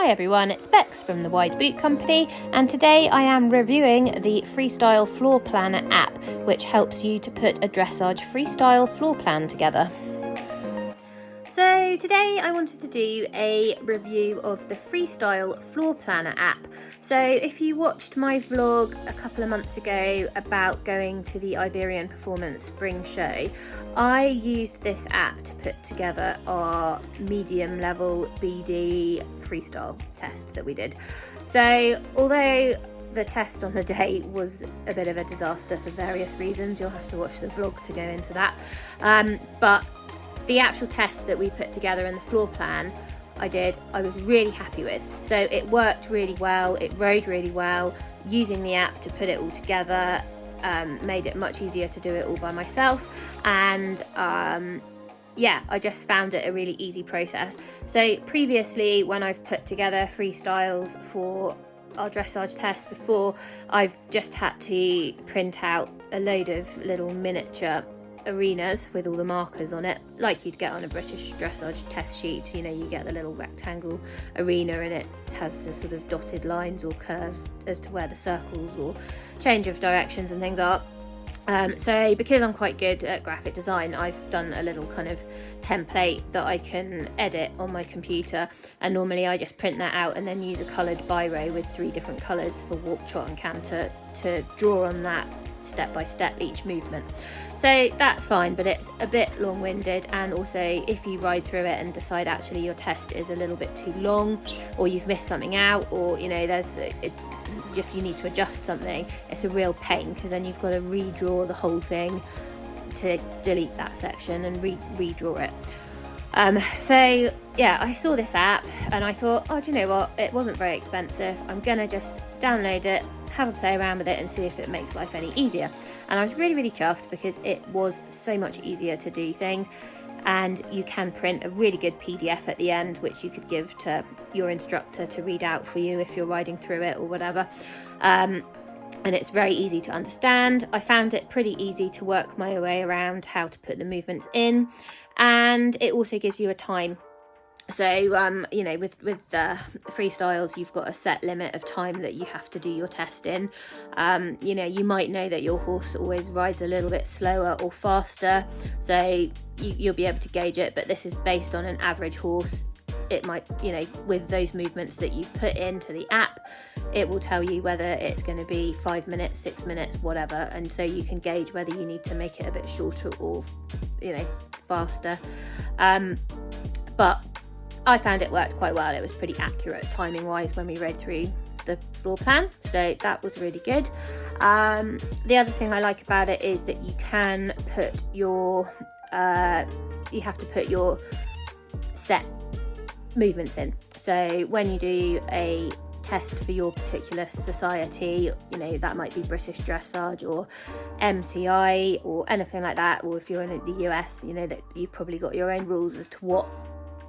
Hi everyone, it's Bex from the Wide Boot Company, and today I am reviewing the Freestyle Floorplanner app, which helps you to put a dressage freestyle floor plan together. So today I wanted to do a review of the Freestyle Floorplanner app. So if you watched my vlog a couple of months ago about going to the Iberian Performance Spring Show, I used this app to put together our medium level BD freestyle test that we did. So although the test on the day was a bit of a disaster for various reasons, you'll have to watch the vlog to go into that, but the actual test that we put together in the floor plan I was really happy with. So it worked really well, it rode really well. Using the app to put it all together made it much easier to do it all by myself, and I just found it a really easy process. So previously, when I've put together freestyles for our dressage test before, I've just had to print out a load of little miniature arenas with all the markers on it, like you'd get on a British dressage test sheet. You know, you get the little rectangle arena and it has the sort of dotted lines or curves as to where the circles or change of directions and things are. So because I'm quite good at graphic design, I've done a little kind of template that I can edit on my computer, and normally I just print that out and then use a coloured biro with 3 different colours for walk, trot and canter to draw on that step by step each movement. So that's fine, but it's a bit long-winded, and also if you ride through it and decide actually your test is a little bit too long, or you've missed something out, or you know you need to adjust something, it's a real pain, because then you've got to redraw the whole thing to delete that section and redraw it. So yeah, I saw this app and I thought, oh, do you know what, it wasn't very expensive, I'm gonna just download it, have a play around with it and see if it makes life any easier. And I was really chuffed because it was so much easier to do things, and you can print a really good PDF at the end, which you could give to your instructor to read out for you if you're riding through it or whatever. And it's very easy to understand. I found it pretty easy to work my way around how to put the movements in, and it also gives you a time. So you know, with freestyles, you've got a set limit of time that you have to do your test in. You know, you might know that your horse always rides a little bit slower or faster, so you'll be able to gauge it, but this is based on an average horse. It might, you know, with those movements that you put into the app, it will tell you whether it's going to be 5 minutes, 6 minutes, whatever, and so you can gauge whether you need to make it a bit shorter or, you know, faster. But I found it worked quite well. It was pretty accurate timing wise when we read through the floor plan, so that was really good. The other thing I like about it is that you can put your you have to put your set movements in. So when you do a test for your particular society, you know, that might be British dressage or MCI or anything like that, or if you're in the US, you know that you've probably got your own rules as to what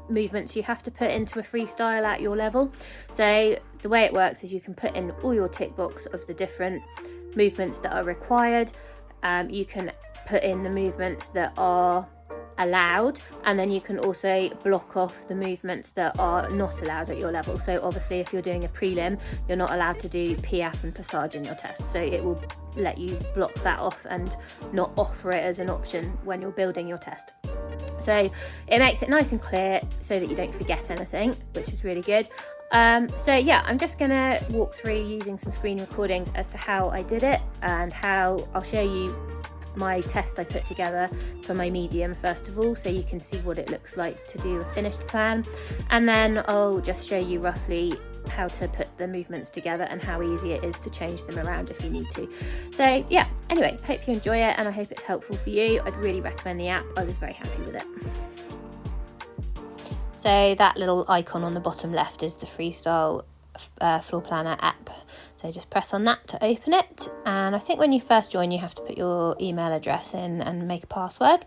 movements you have to put into a freestyle at your level. So the way it works is you can put in all your tick box of the different movements that are required. You can put in the movements that are allowed, and then you can also block off the movements that are not allowed at your level. So obviously if you're doing a prelim, you're not allowed to do piaffe and passage in your test, so it will let you block that off and not offer it as an option when you're building your test. So it makes it nice and clear so that you don't forget anything, which is really good. So yeah, I'm just gonna walk through using some screen recordings as to how I did it, and how I'll show you my test I put together for my medium first of all, so you can see what it looks like to do a finished plan, and then I'll just show you roughly how to put the movements together and how easy it is to change them around if you need to. So yeah, anyway, hope you enjoy it and I hope it's helpful for you. I'd really recommend the app. I was very happy with it. So that little icon on the bottom left is the Freestyle Floorplanner app. So just press on that to open it, and I think when you first join you have to put your email address in and make a password,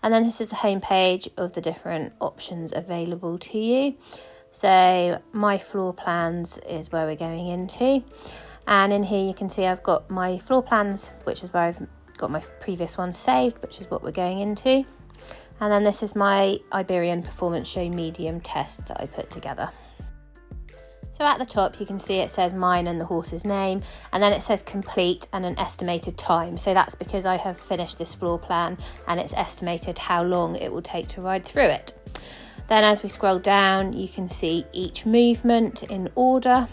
and then this is the home page of the different options available to you. So my floor plans is where we're going into, and in here you can see I've got my floor plans, which is where I've got my previous one saved, which is what we're going into, and then this is my Iberian Performance Show medium test that I put together. So at the top you can see it says mine and the horse's name, and then it says complete and an estimated time. So that's because I have finished this floor plan and it's estimated how long it will take to ride through it. Then as we scroll down you can see each movement in order,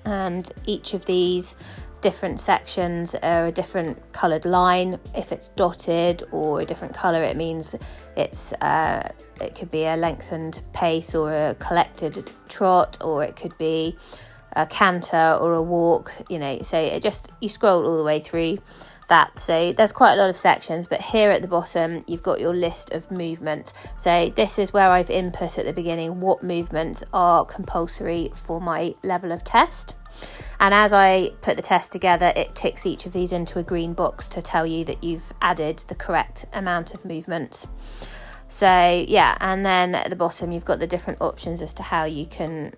and each of these different sections are a different coloured line. If it's dotted or a different colour, it means it could be a lengthened pace or a collected trot, or it could be a canter or a walk, you know. So you scroll all the way through that. So there's quite a lot of sections, but here at the bottom you've got your list of movements. So this is where I've input at the beginning what movements are compulsory for my level of test. And as I put the test together, it ticks each of these into a green box to tell you that you've added the correct amount of movements. So yeah, and then at the bottom you've got the different options as to how you can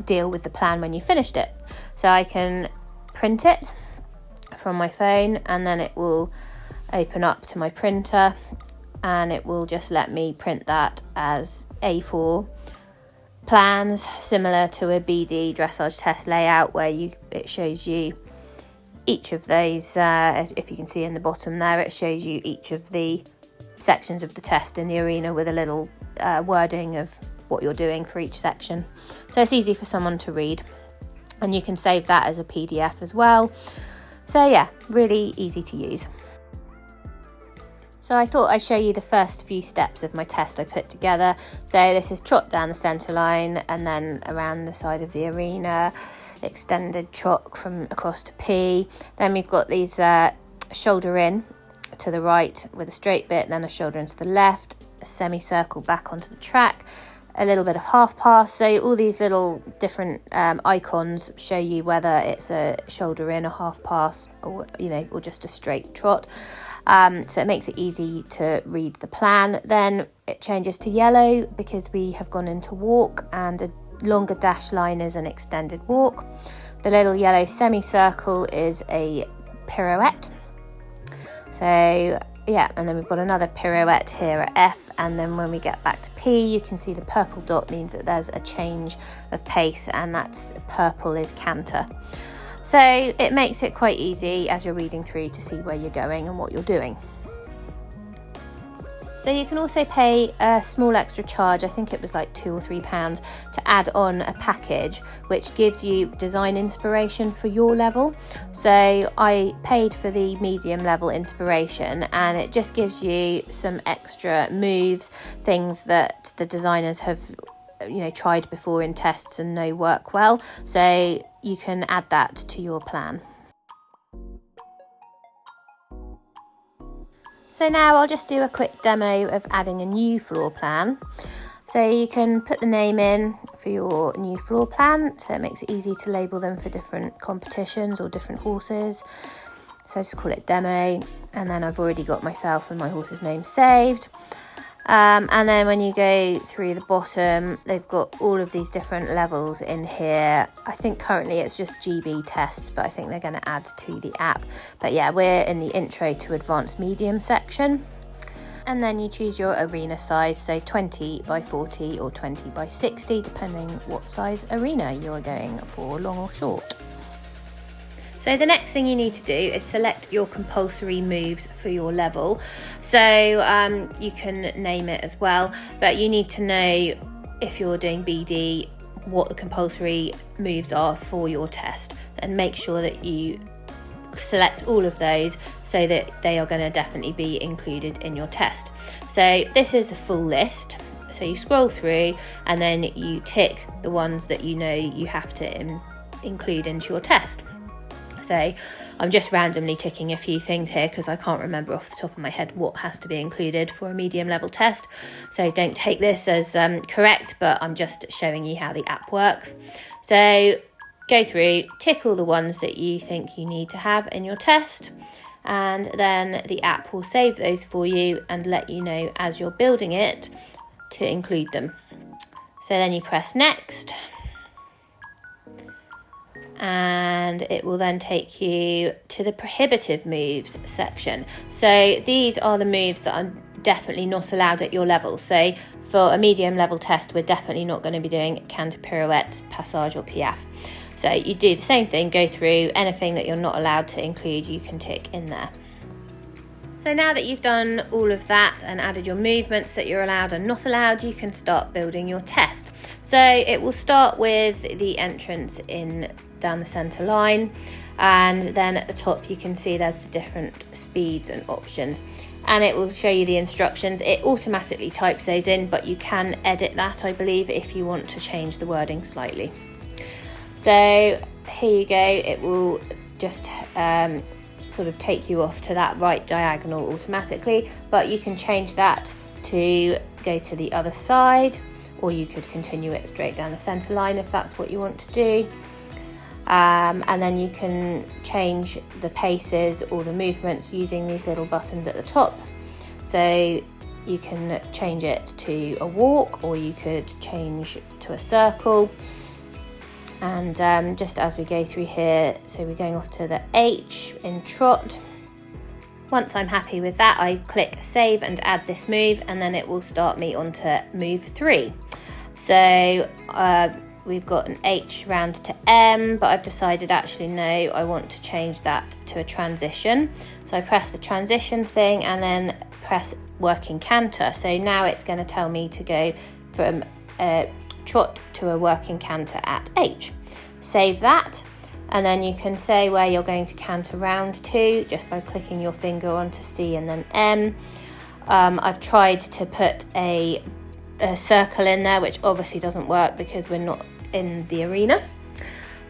deal with the plan when you finished it. So I can print it from my phone, and then it will open up to my printer and it will just let me print that as A4 plans, similar to a BD dressage test layout where it shows you each of those, if you can see in the bottom there, it shows you each of the sections of the test in the arena with a little wording of what you're doing for each section. So it's easy for someone to read, and you can save that as a PDF as well. So yeah, really easy to use. So I thought I'd show you the first few steps of my test I put together. So this is trot down the centre line and then around the side of the arena, extended trot from across to P. Then we've got these shoulder in to the right with a straight bit, then a shoulder in to the left, a semicircle back onto the track, a little bit of half pass. So all these little different icons show you whether it's a shoulder in, a half pass, or or just a straight trot. So it makes it easy to read the plan. Then it changes to yellow because we have gone into walk, and a longer dash line is an extended walk. The little yellow semicircle is a pirouette. So yeah, and then we've got another pirouette here at F, and then when we get back to P you can see the purple dot means that there's a change of pace, and that's purple is canter. So it makes it quite easy as you're reading through to see where you're going and what you're doing. So you can also pay a small extra charge, I think it was like £2 or £3, to add on a package which gives you design inspiration for your level. So I paid for the medium level inspiration, and it just gives you some extra moves, things that the designers have tried before in tests and know work well. So you can add that to your plan. So now I'll just do a quick demo of adding a new floor plan. So you can put the name in for your new floor plan, so it makes it easy to label them for different competitions or different horses. So I just call it demo, and then I've already got myself and my horse's name saved. And then when you go through the bottom, they've got all of these different levels in here. I think currently it's just GB test, but I think they're going to add to the app. But yeah, we're in the intro to advanced medium section. And then you choose your arena size, so 20 by 40 or 20 by 60, depending what size arena you're going for, long or short. So the next thing you need to do is select your compulsory moves for your level. So you can name it as well, but you need to know, if you're doing BD, what the compulsory moves are for your test, and make sure that you select all of those so that they are going to definitely be included in your test. So this is the full list. So you scroll through and then you tick the ones that you know you have to include into your test. So I'm just randomly ticking a few things here because I can't remember off the top of my head what has to be included for a medium level test. So don't take this as correct, but I'm just showing you how the app works. So go through, tick all the ones that you think you need to have in your test, and then the app will save those for you and let you know as you're building it to include them. So then you press next, and it will then take you to the prohibitive moves section. So these are the moves that I'm definitely not allowed at your level. So for a medium level test, we're definitely not going to be doing canter, pirouette, passage or piaffe. So you do the same thing, go through anything that you're not allowed to include, you can tick in there. So now that you've done all of that and added your movements that you're allowed and not allowed, you can start building your test. So it will start with the entrance in down the centre line, and then at the top you can see there's the different speeds and options, and it will show you the instructions. It automatically types those in, but you can edit that, I believe, if you want to change the wording slightly. So here you go, it will just sort of take you off to that right diagonal automatically, but you can change that to go to the other side, or you could continue it straight down the centre line if that's what you want to do. And then you can change the paces or the movements using these little buttons at the top. So you can change it to a walk, or you could change to a circle. And just as we go through here, so we're going off to the H in trot. Once I'm happy with that, I click save and add this move, and then it will start me onto move 3. So we've got an H round to M, but I've decided actually no, I want to change that to a transition. So I press the transition thing and then press working canter. So now it's going to tell me to go from trot to a working canter at H. Save that, and then you can say where you're going to canter round to just by clicking your finger onto C and then M. I've tried to put a circle in there, which obviously doesn't work because we're not in the arena.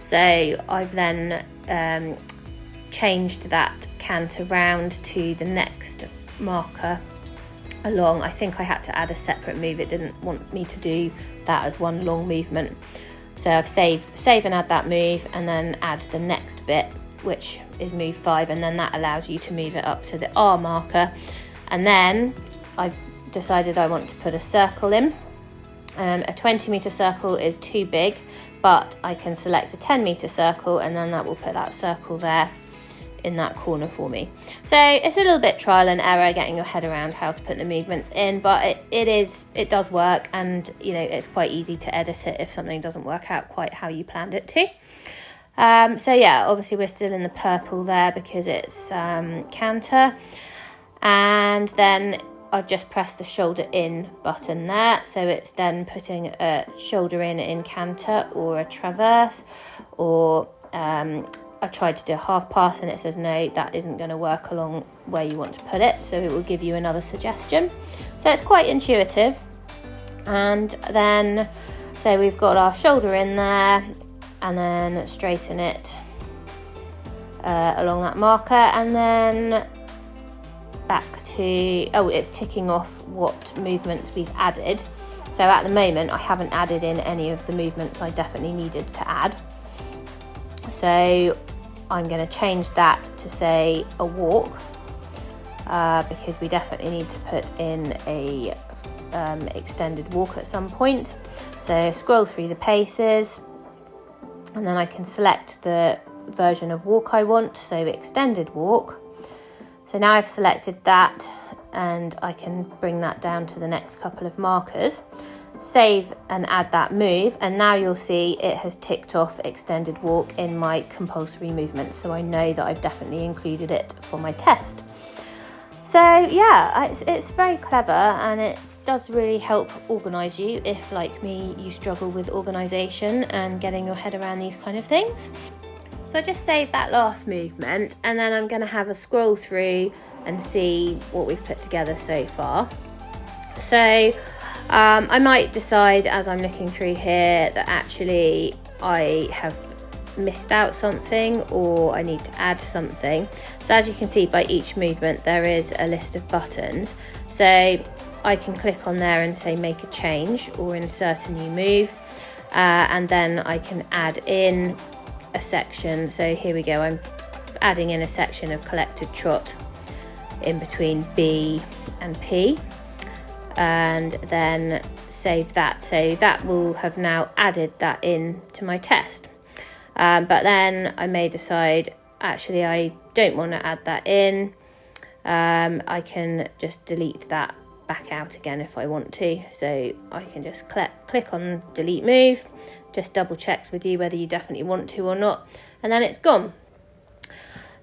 So I've then changed that canter round to the next marker along. I think I had to add a separate move, it didn't want me to do that as one long movement. So I've save and add that move, and then add the next bit, which is move 5, and then that allows you to move it up to the R marker. And then I've decided I want to put a circle in. A 20-metre circle is too big, but I can select a 10-metre circle, and then that will put that circle there in that corner for me. So it's a little bit trial and error getting your head around how to put the movements in, but it does work, and you know, it's quite easy to edit it if something doesn't work out quite how you planned it to. So yeah, obviously we're still in the purple there because it's canter, and then I've just pressed the shoulder in button there, so it's then putting a shoulder in canter or a traverse, or I tried to do a half pass and it says no, that isn't going to work along where you want to put it, so it will give you another suggestion. So it's quite intuitive. And then so we've got our shoulder in there, and then straighten it along that marker, and then back to, it's ticking off what movements we've added. So at the moment I haven't added in any of the movements I definitely needed to add. So I'm going to change that to say a walk, because we definitely need to put in a extended walk at some point. So scroll through the paces, and then I can select the version of walk I want, so extended walk. So now I've selected that, and I can bring that down to the next couple of markers. Save and add that move, and now you'll see it has ticked off extended walk in my compulsory movements, so I know that I've definitely included it for my test. So yeah, it's very clever, and it does really help organise you if, like me, you struggle with organisation and getting your head around these kind of things. So I just saved that last movement, and then I'm going to have a scroll through and see what we've put together so far. So I might decide as I'm looking through here that actually I have missed out something, or I need to add something. So as you can see, by each movement there is a list of buttons, so I can click on there and say make a change or insert a new move, and then I can add in a section. So here we go, I'm adding in a section of collected trot in between B and P, and then save that. So that will have now added that in to my test, but then I may decide actually I don't want to add that in. I can just delete that back out again if I want to. So I can just click on delete move, just double checks with you whether you definitely want to or not, and then it's gone.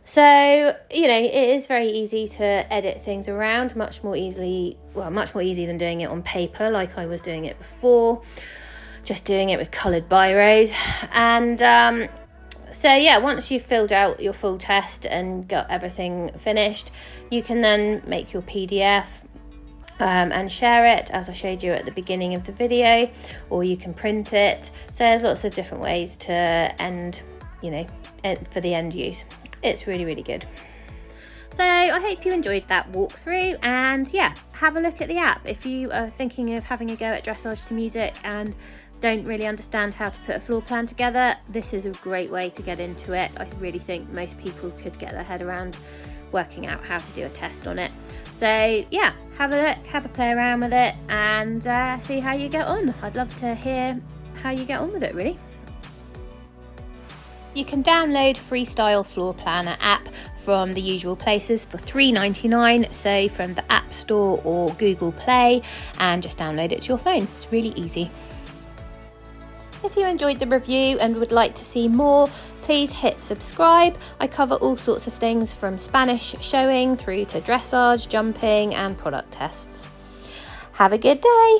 So, you know, it is very easy to edit things around, much more easy than doing it on paper like I was doing it before, just doing it with coloured biros. And so yeah, once you've filled out your full test and got everything finished, you can then make your PDF and share it, as I showed you at the beginning of the video, or you can print it. So there's lots of different ways to end, you know, for the end use. It's really, really good. So I hope you enjoyed that walkthrough, and yeah, have a look at the app. If you are thinking of having a go at Dressage to Music and don't really understand how to put a floor plan together, this is a great way to get into it. I really think most people could get their head around working out how to do a test on it. So yeah, have a look, have a play around with it, and see how you get on. I'd love to hear how you get on with it, really. You can download Freestyle Floorplanner app from the usual places for $3.99, so from the App Store or Google Play, and just download it to your phone. It's really easy. If you enjoyed the review and would like to see more, please hit subscribe. I cover all sorts of things from Spanish showing through to dressage, jumping and product tests. Have a good day.